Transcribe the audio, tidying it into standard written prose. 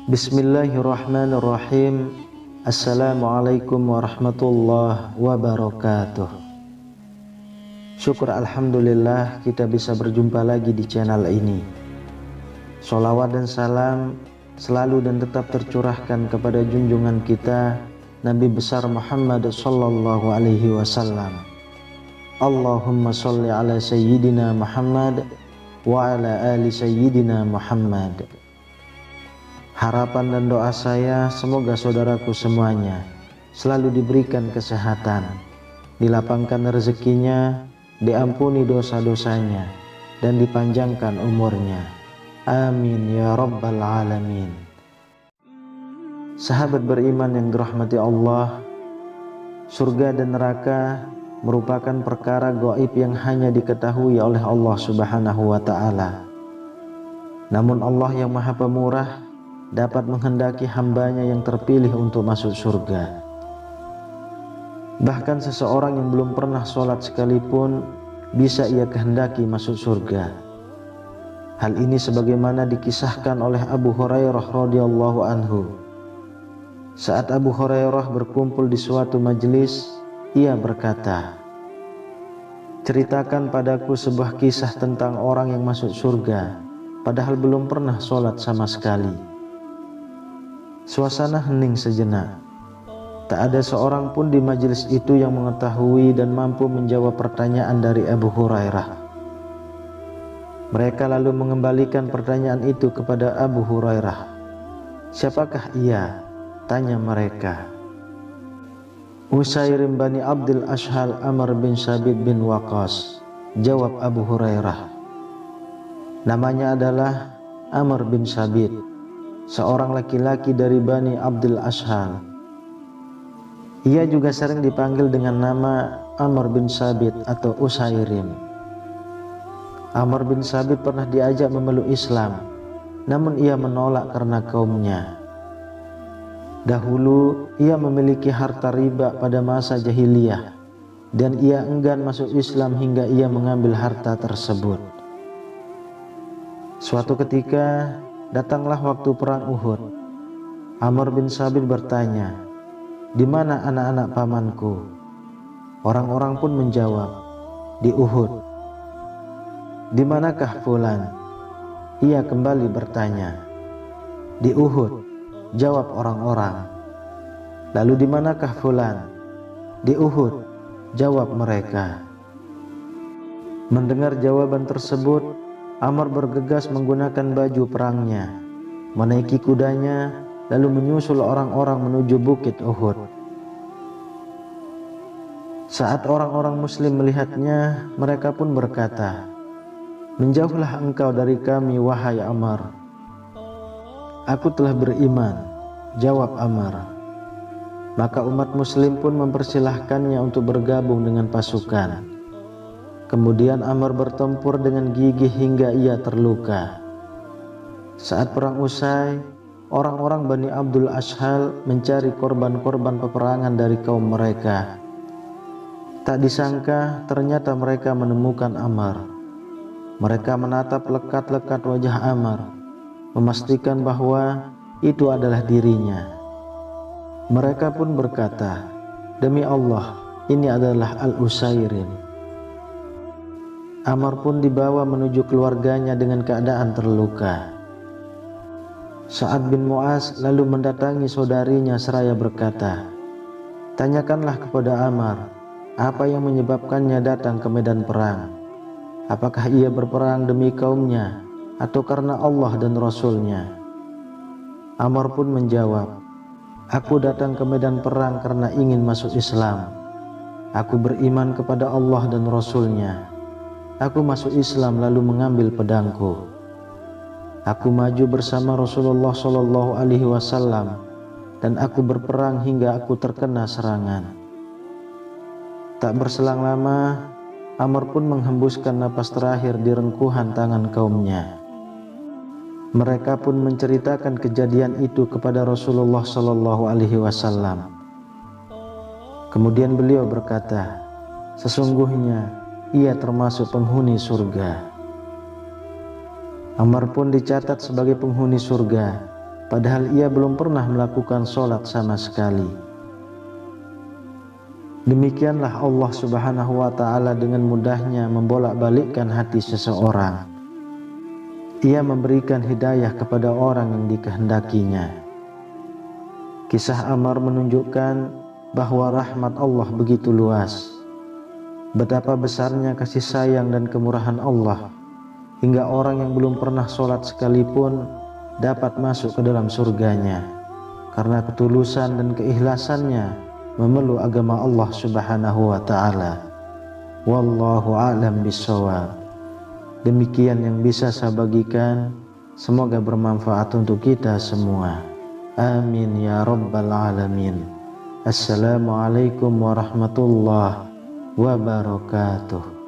Bismillahirrahmanirrahim. Assalamualaikum warahmatullahi wabarakatuh. Syukur alhamdulillah kita bisa berjumpa lagi di channel ini. Sholawat dan salam selalu dan tetap tercurahkan kepada junjungan kita Nabi besar Muhammad sallallahu alaihi wasallam. Allahumma sholli ala sayyidina Muhammad wa ala ali sayyidina Muhammad. Harapan dan doa saya semoga saudaraku semuanya selalu diberikan kesehatan, dilapangkan rezekinya, diampuni dosa-dosanya, dan dipanjangkan umurnya. Amin ya rabbal alamin. Sahabat beriman yang dirahmati Allah, surga dan neraka merupakan perkara gaib yang hanya diketahui oleh Allah Subhanahu wa ta'ala. Namun Allah yang Maha Pemurah dapat menghendaki hambanya yang terpilih untuk masuk surga. Bahkan seseorang yang belum pernah sholat sekalipun bisa ia kehendaki masuk surga. Hal ini sebagaimana dikisahkan oleh Abu Hurairah radhiyallahu anhu. Saat Abu Hurairah berkumpul di suatu majelis, ia berkata, "Ceritakan padaku sebuah kisah tentang orang yang masuk surga padahal belum pernah sholat sama sekali." Suasana hening sejenak. Tak ada seorang pun di majelis itu yang mengetahui dan mampu menjawab pertanyaan dari Abu Hurairah. Mereka lalu mengembalikan pertanyaan itu kepada Abu Hurairah. "Siapakah ia?" tanya mereka. "Usairim bani Abdul Ashhal Amr bin Sabit bin Waqqas," jawab Abu Hurairah. Namanya adalah Amr bin Sabit, seorang laki-laki dari Bani Abdul Ashhal. Ia juga sering dipanggil dengan nama Amr bin Sabit atau Usairim. Amr bin Sabit pernah diajak memeluk Islam, namun ia menolak karena kaumnya. Dahulu ia memiliki harta riba pada masa jahiliyah, dan ia enggan masuk Islam hingga ia mengambil harta tersebut. Suatu ketika datanglah waktu perang Uhud. Amr bin Sabit bertanya, "Di mana anak-anak pamanku?" Orang-orang pun menjawab, "Di Uhud." "Di manakah fulan?" Ia kembali bertanya. "Di Uhud," jawab orang-orang. "Lalu di manakah fulan?" "Di Uhud," jawab mereka. Mendengar jawaban tersebut, Amr bergegas menggunakan baju perangnya, menaiki kudanya, lalu menyusul orang-orang menuju bukit Uhud. Saat orang-orang muslim melihatnya, mereka pun berkata, "Menjauhlah engkau dari kami, wahai Amr." "Aku telah beriman," jawab Amr. Maka umat muslim pun mempersilahkannya untuk bergabung dengan pasukan. Kemudian Amr bertempur dengan gigih hingga ia terluka. Saat perang usai, orang-orang Bani Abdul Ashhal mencari korban-korban peperangan dari kaum mereka. Tak disangka ternyata mereka menemukan Amr. Mereka menatap lekat-lekat wajah Amr, memastikan bahwa itu adalah dirinya. Mereka pun berkata, "Demi Allah, ini adalah Al-Usairim." Amr pun dibawa menuju keluarganya dengan keadaan terluka. Sa'ad bin Mu'az lalu mendatangi saudarinya seraya berkata, "Tanyakanlah kepada Amr, apa yang menyebabkannya datang ke medan perang? Apakah ia berperang demi kaumnya atau karena Allah dan Rasulnya?" Amr pun menjawab, "Aku datang ke medan perang karena ingin masuk Islam. Aku beriman kepada Allah dan Rasulnya. Aku masuk Islam lalu mengambil pedangku. Aku maju bersama Rasulullah Shallallahu Alaihi Wasallam dan aku berperang hingga aku terkena serangan." Tak berselang lama, Amr pun menghembuskan napas terakhir di rengkuhan tangan kaumnya. Mereka pun menceritakan kejadian itu kepada Rasulullah Shallallahu Alaihi Wasallam. Kemudian beliau berkata, "Sesungguhnya ia termasuk penghuni surga." Amr pun dicatat sebagai penghuni surga padahal ia belum pernah melakukan sholat sama sekali. Demikianlah Allah Subhanahu wa ta'ala dengan mudahnya membolak-balikkan hati seseorang. Ia memberikan hidayah kepada orang yang dikehendakinya. Kisah Ammar menunjukkan bahwa rahmat Allah begitu luas. Betapa besarnya kasih sayang dan kemurahan Allah, hingga orang yang belum pernah sholat sekalipun dapat masuk ke dalam surganya karena ketulusan dan keikhlasannya memeluk agama Allah Subhanahu wa ta'ala. Wallahu a'lam bishawab. Demikian yang bisa saya bagikan, semoga bermanfaat untuk kita semua. Amin ya rabbal alamin. Assalamualaikum warahmatullahi wabarakatuh.